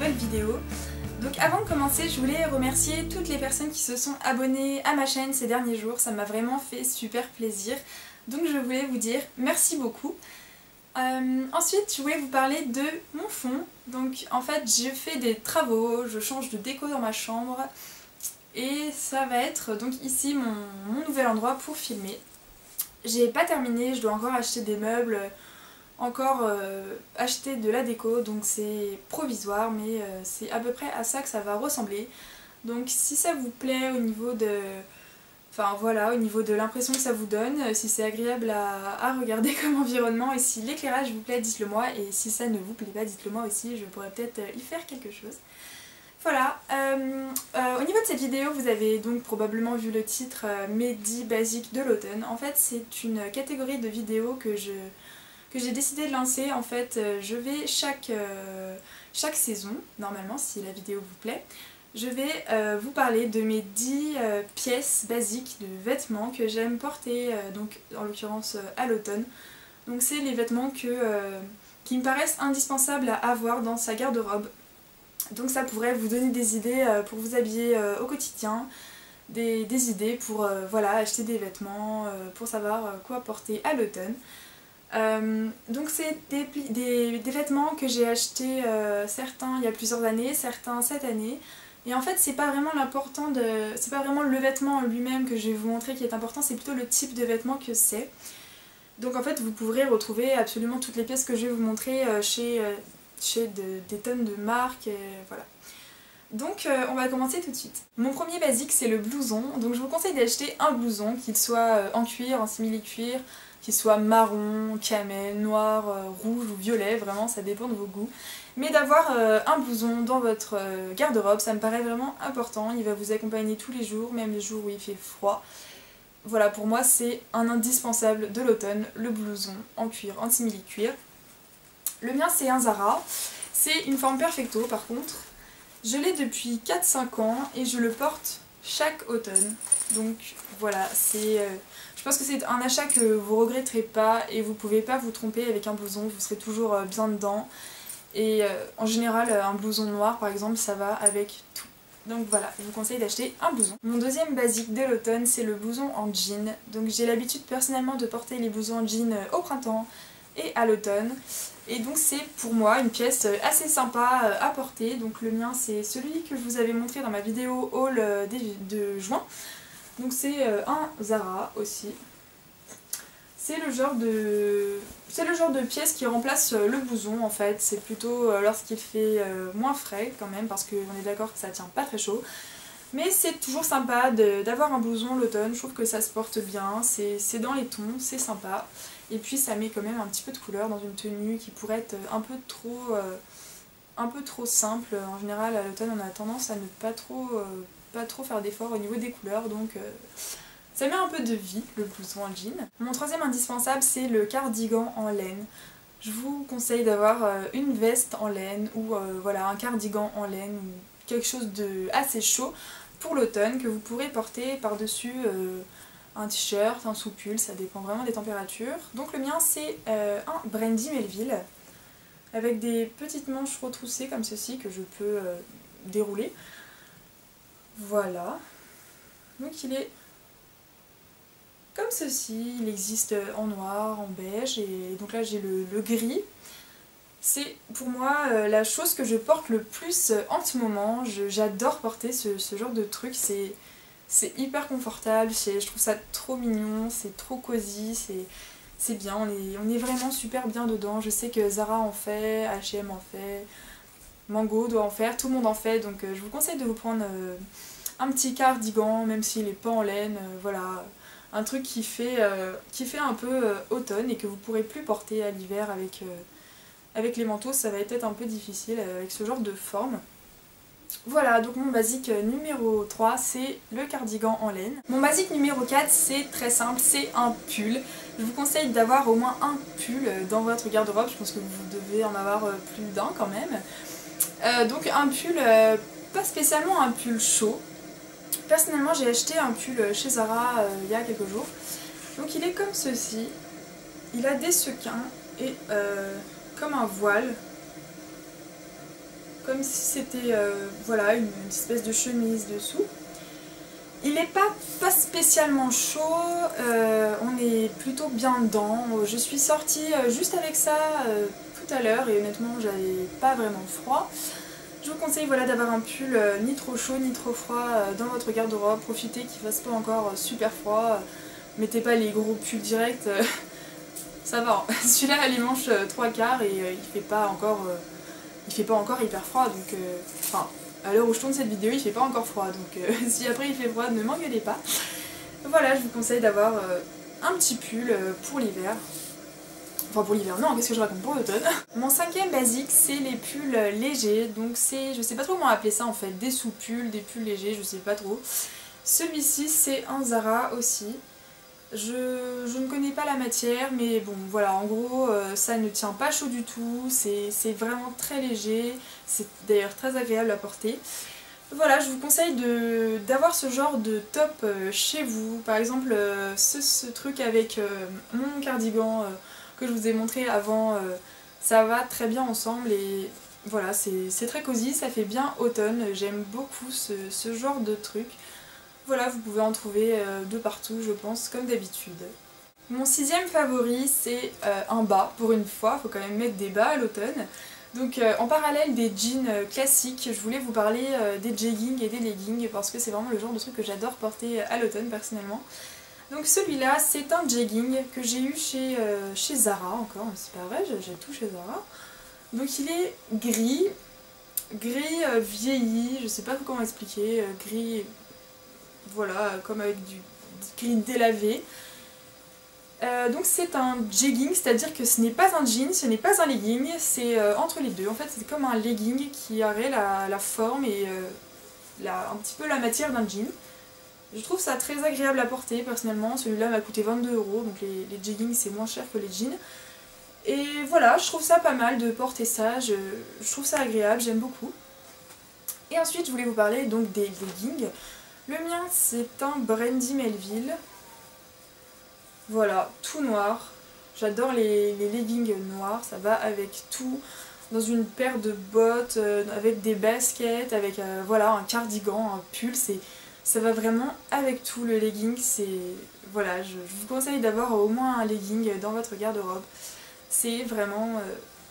nouvelle vidéo. Donc avant de commencer, je voulais remercier toutes les personnes qui se sont abonnées à ma chaîne ces derniers jours, ça m'a vraiment fait super plaisir. Donc je voulais vous dire merci beaucoup. Ensuite, je voulais vous parler de mon fond. Donc en fait, je fais des travaux, je change de déco dans ma chambre. Et ça va être donc ici mon nouvel endroit pour filmer. J'ai pas terminé, je dois encore acheter des meubles, encore acheter de la déco, donc c'est provisoire, mais c'est à peu près à ça que ça va ressembler. Donc si ça vous plaît au niveau de... Enfin voilà, au niveau de l'impression que ça vous donne, si c'est agréable à regarder comme environnement et si l'éclairage vous plaît, dites-le moi, et si ça ne vous plaît pas, dites-le moi aussi, je pourrais peut-être y faire quelque chose. Voilà, au niveau de cette vidéo, vous avez donc probablement vu le titre Mes 10 basiques de l'automne. En fait, c'est une catégorie de vidéos que j'ai décidé de lancer. En fait, je vais chaque saison, normalement, si la vidéo vous plaît, je vais vous parler de mes 10 pièces basiques de vêtements que j'aime porter, donc en l'occurrence à l'automne. Donc c'est les vêtements qui me paraissent indispensables à avoir dans sa garde-robe. Donc ça pourrait vous donner des idées pour vous habiller au quotidien, des idées pour voilà, acheter des vêtements, pour savoir quoi porter à l'automne. Donc c'est des vêtements que j'ai achetés, certains il y a plusieurs années, certains cette année. Et en fait c'est pas vraiment c'est pas vraiment le vêtement en lui-même que je vais vous montrer qui est important, c'est plutôt le type de vêtement que c'est. Donc en fait vous pourrez retrouver absolument toutes les pièces que je vais vous montrer chez des tonnes de marques, voilà. Donc on va commencer tout de suite. Mon premier basique c'est le blouson, donc je vous conseille d'acheter un blouson, qu'il soit en cuir, en simili-cuir, qu'il soit marron, camel, noir, rouge ou violet, vraiment ça dépend de vos goûts. Mais d'avoir un blouson dans votre garde-robe, ça me paraît vraiment important, il va vous accompagner tous les jours, même les jours où il fait froid. Voilà, pour moi c'est un indispensable de l'automne, le blouson en cuir, en simili-cuir. Le mien c'est un Zara, c'est une forme perfecto par contre. Je l'ai depuis 4-5 ans et je le porte chaque automne. Donc voilà, je pense que c'est un achat que vous regretterez pas et vous pouvez pas vous tromper avec un blouson, vous serez toujours bien dedans. Et en général un blouson noir par exemple ça va avec tout. Donc voilà, je vous conseille d'acheter un blouson. Mon deuxième basique de l'automne c'est le blouson en jean. Donc j'ai l'habitude personnellement de porter les blousons en jean au printemps et à l'automne. Et donc c'est pour moi une pièce assez sympa à porter. Donc le mien c'est celui que je vous avais montré dans ma vidéo haul de juin. Donc c'est un Zara aussi. C'est le genre de pièce qui remplace le blouson en fait. C'est plutôt lorsqu'il fait moins frais quand même parce qu'on est d'accord que ça tient pas très chaud. Mais c'est toujours sympa d'avoir un blouson l'automne, je trouve que ça se porte bien, c'est dans les tons, c'est sympa. Et puis ça met quand même un petit peu de couleur dans une tenue qui pourrait être un peu trop simple. En général à l'automne on a tendance à ne pas trop faire d'efforts au niveau des couleurs, donc ça met un peu de vie le blouson en jean. Mon troisième indispensable c'est le cardigan en laine. Je vous conseille d'avoir une veste en laine ou voilà, un cardigan en laine ou quelque chose de assez chaud pour l'automne que vous pourrez porter par-dessus un t-shirt, un sous-pull, ça dépend vraiment des températures. Donc le mien c'est un Brandy Melville avec des petites manches retroussées comme ceci que je peux dérouler. Voilà. Donc il est comme ceci, il existe en noir, en beige et donc là j'ai le gris. C'est pour moi la chose que je porte le plus en ce moment. J'adore porter ce genre de truc, c'est hyper confortable, je trouve ça trop mignon, c'est trop cosy, c'est bien, on est vraiment super bien dedans. Je sais que Zara en fait, H&M en fait, Mango doit en faire, tout le monde en fait, donc je vous conseille de vous prendre un petit cardigan, même s'il n'est pas en laine, voilà. Un truc qui fait un peu automne et que vous pourrez plus porter à l'hiver avec les manteaux, ça va être un peu difficile avec ce genre de forme. Voilà, donc mon basique numéro 3 c'est le cardigan en laine. Mon basique numéro 4 c'est très simple, c'est un pull. Je vous conseille d'avoir au moins un pull dans votre garde-robe, je pense que vous devez en avoir plus d'un quand même. Donc un pull, pas spécialement un pull chaud. Personnellement j'ai acheté un pull chez Zara il y a quelques jours. Donc il est comme ceci, il a des sequins et comme un voile. comme si c'était voilà, une espèce de chemise dessous. Il n'est pas spécialement chaud, on est plutôt bien dedans. Je suis sortie juste avec ça tout à l'heure et honnêtement j'avais pas vraiment froid. Je vous conseille voilà, d'avoir un pull ni trop chaud ni trop froid dans votre garde-robe. Profitez qu'il fasse pas encore super froid. Mettez pas les gros pulls directs, ça va. Hein. Celui-là a les manches 3/4 et il fait pas encore hyper froid. Donc, enfin, à l'heure où je tourne cette vidéo, il fait pas encore froid. Donc si après il fait froid, ne m'engueulez pas. Voilà, je vous conseille d'avoir un petit pull pour l'hiver. Enfin pour l'hiver, non, qu'est-ce que je raconte, pour l'automne. Mon cinquième basique, c'est les pulls légers. Donc c'est, je sais pas trop comment appeler ça en fait, des sous-pulls, des pulls légers, je sais pas trop. Celui-ci c'est un Zara aussi. Je ne connais pas la matière, mais bon voilà, en gros ça ne tient pas chaud du tout, c'est vraiment très léger, c'est d'ailleurs très agréable à porter. Voilà, je vous conseille d'avoir ce genre de top chez vous. Par exemple, ce truc avec mon cardigan que je vous ai montré avant, ça va très bien ensemble et voilà, c'est très cosy, ça fait bien automne. J'aime beaucoup ce genre de truc. Voilà, vous pouvez en trouver de partout, je pense, comme d'habitude. Mon sixième favori, c'est un bas, pour une fois, il faut quand même mettre des bas à l'automne. Donc en parallèle des jeans classiques, je voulais vous parler des jeggings et des leggings parce que c'est vraiment le genre de truc que j'adore porter à l'automne personnellement. Donc celui-là, c'est un jegging que j'ai eu chez Zara encore, c'est pas vrai, j'ai tout chez Zara. Donc il est gris vieilli, je sais pas comment expliquer, gris, voilà, comme avec du gris délavé. Donc c'est un jegging, c'est-à-dire que ce n'est pas un jean, ce n'est pas un legging, c'est entre les deux. En fait c'est comme un legging qui aurait la forme et un petit peu la matière d'un jean. Je trouve ça très agréable à porter personnellement, celui-là m'a coûté 22 €, donc les jeggings c'est moins cher que les jeans. Et voilà, je trouve ça pas mal de porter ça, je trouve ça agréable, j'aime beaucoup. Et ensuite je voulais vous parler donc des leggings. Le mien c'est un Brandy Melville. Voilà, tout noir. J'adore les leggings noirs, ça va avec tout. Dans une paire de bottes, avec des baskets, avec voilà, un cardigan, un pull, ça va vraiment avec tout. Le legging, c'est... Voilà, je vous conseille d'avoir au moins un legging dans votre garde-robe. C'est vraiment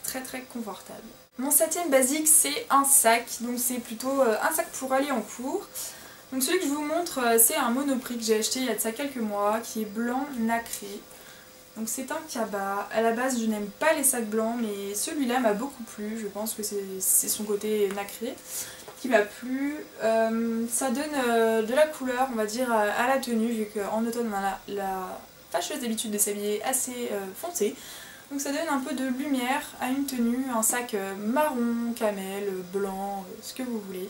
très très confortable. Mon septième basique, c'est un sac. Donc c'est plutôt un sac pour aller en cours. Donc celui que je vous montre, c'est un Monoprix que j'ai acheté il y a de ça quelques mois, qui est blanc nacré. Donc c'est un cabas. À la base je n'aime pas les sacs blancs, mais celui-là m'a beaucoup plu. Je pense que c'est son côté nacré qui m'a plu. Ça donne de la couleur, on va dire, à la tenue, vu qu'en automne on a la fâcheuse habitude de s'habiller assez foncé. Donc ça donne un peu de lumière à une tenue, un sac marron, camel, blanc, ce que vous voulez.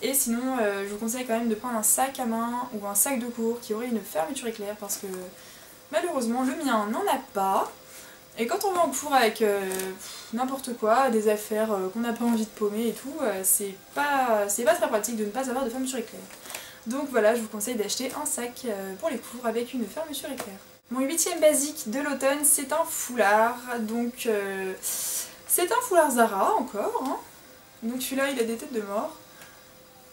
Et sinon, je vous conseille quand même de prendre un sac à main ou un sac de cours qui aurait une fermeture éclair parce que malheureusement le mien n'en a pas. Et quand on va en cours avec n'importe quoi, des affaires qu'on n'a pas envie de paumer et tout, c'est pas très pratique de ne pas avoir de fermeture éclair. Donc voilà, je vous conseille d'acheter un sac pour les cours avec une fermeture éclair. Mon huitième basique de l'automne, c'est un foulard. Donc c'est un foulard Zara encore. Hein. Donc celui-là, il a des têtes de mort.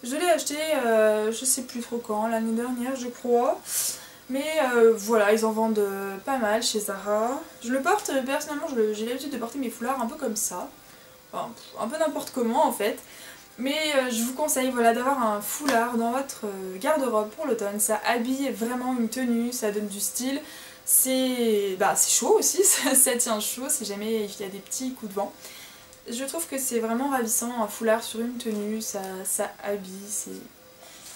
Je l'ai acheté, je sais plus trop quand, l'année dernière je crois. Mais voilà, ils en vendent pas mal chez Zara. Je le porte, personnellement, j'ai l'habitude de porter mes foulards un peu comme ça. Enfin, un peu n'importe comment en fait. Mais je vous conseille voilà, d'avoir un foulard dans votre garde-robe pour l'automne. Ça habille vraiment une tenue, ça donne du style. C'est chaud aussi, ça tient chaud si jamais il y a des petits coups de vent. Je trouve que c'est vraiment ravissant, un foulard sur une tenue, ça habille,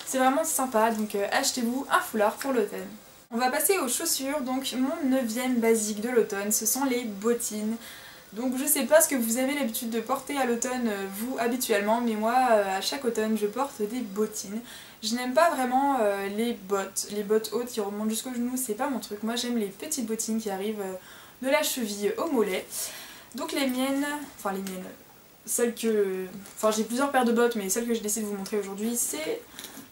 c'est vraiment sympa, donc achetez-vous un foulard pour l'automne. On va passer aux chaussures, donc mon 9e basique de l'automne, ce sont les bottines. Donc je sais pas ce que vous avez l'habitude de porter à l'automne, vous, habituellement, mais moi, à chaque automne, je porte des bottines. Je n'aime pas vraiment les bottes hautes qui remontent jusqu'aux genoux, c'est pas mon truc. Moi j'aime les petites bottines qui arrivent de la cheville au mollet. Donc les miennes, celles que... Enfin j'ai plusieurs paires de bottes, mais celles que j'ai décidé de vous montrer aujourd'hui, c'est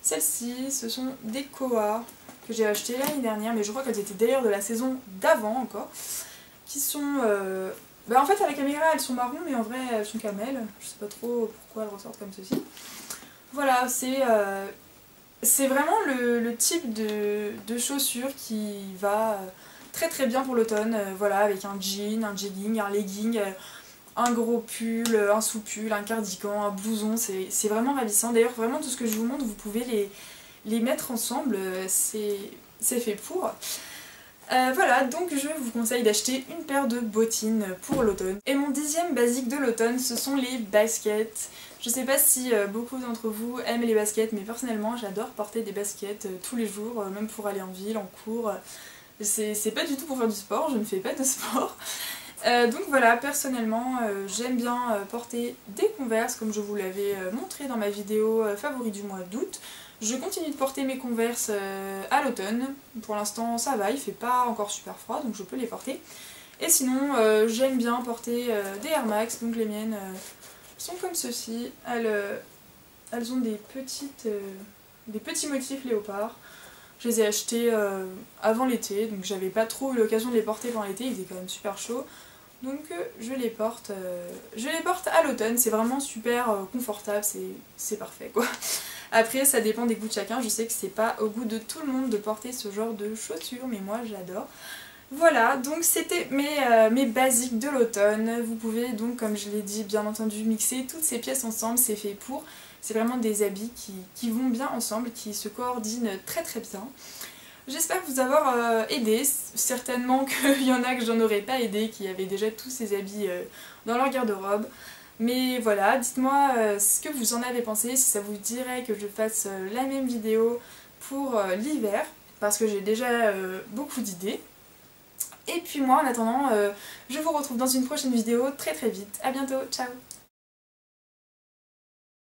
celles-ci. Ce sont des Koa que j'ai achetées l'année dernière, mais je crois qu'elles étaient d'ailleurs de la saison d'avant encore, qui sont Bah en fait à la caméra elles sont marron mais en vrai elles sont camel, je sais pas trop pourquoi elles ressortent comme ceci. Voilà, c'est vraiment le type de chaussures qui va très très bien pour l'automne, voilà, avec un jean, un jegging, un legging, un gros pull, un sous-pull, un cardigan, un blouson, c'est vraiment ravissant. D'ailleurs vraiment tout ce que je vous montre vous pouvez les mettre ensemble, c'est fait pour. Voilà, donc je vous conseille d'acheter une paire de bottines pour l'automne. Et mon 10e basique de l'automne, ce sont les baskets. Je sais pas si beaucoup d'entre vous aiment les baskets, mais personnellement j'adore porter des baskets tous les jours, même pour aller en ville, en cours. C'est pas du tout pour faire du sport, je ne fais pas de sport. Donc voilà, personnellement j'aime bien porter des Converse comme je vous l'avais montré dans ma vidéo favori du mois d'août. Je continue de porter mes Converse à l'automne, pour l'instant ça va, il fait pas encore super froid donc je peux les porter. Et sinon j'aime bien porter des Air Max, donc les miennes sont comme ceci, elles ont des petits motifs léopard. Je les ai achetées avant l'été, donc j'avais pas trop eu l'occasion de les porter pendant l'été, il faisait quand même super chaud. Donc je les porte à l'automne, c'est vraiment super confortable, c'est parfait quoi. Après ça dépend des goûts de chacun, je sais que c'est pas au goût de tout le monde de porter ce genre de chaussures, mais moi j'adore. Voilà, donc c'était mes basiques de l'automne. Vous pouvez donc, comme je l'ai dit, bien entendu mixer toutes ces pièces ensemble, c'est fait pour. C'est vraiment des habits qui vont bien ensemble, qui se coordinent très très bien. J'espère vous avoir aidé, certainement qu'il y en a que j'en aurais pas aidé, qui avaient déjà tous ces habits dans leur garde-robe. Mais voilà, dites-moi ce que vous en avez pensé, si ça vous dirait que je fasse la même vidéo pour l'hiver, parce que j'ai déjà beaucoup d'idées. Et puis moi en attendant, je vous retrouve dans une prochaine vidéo très très vite. A bientôt, ciao!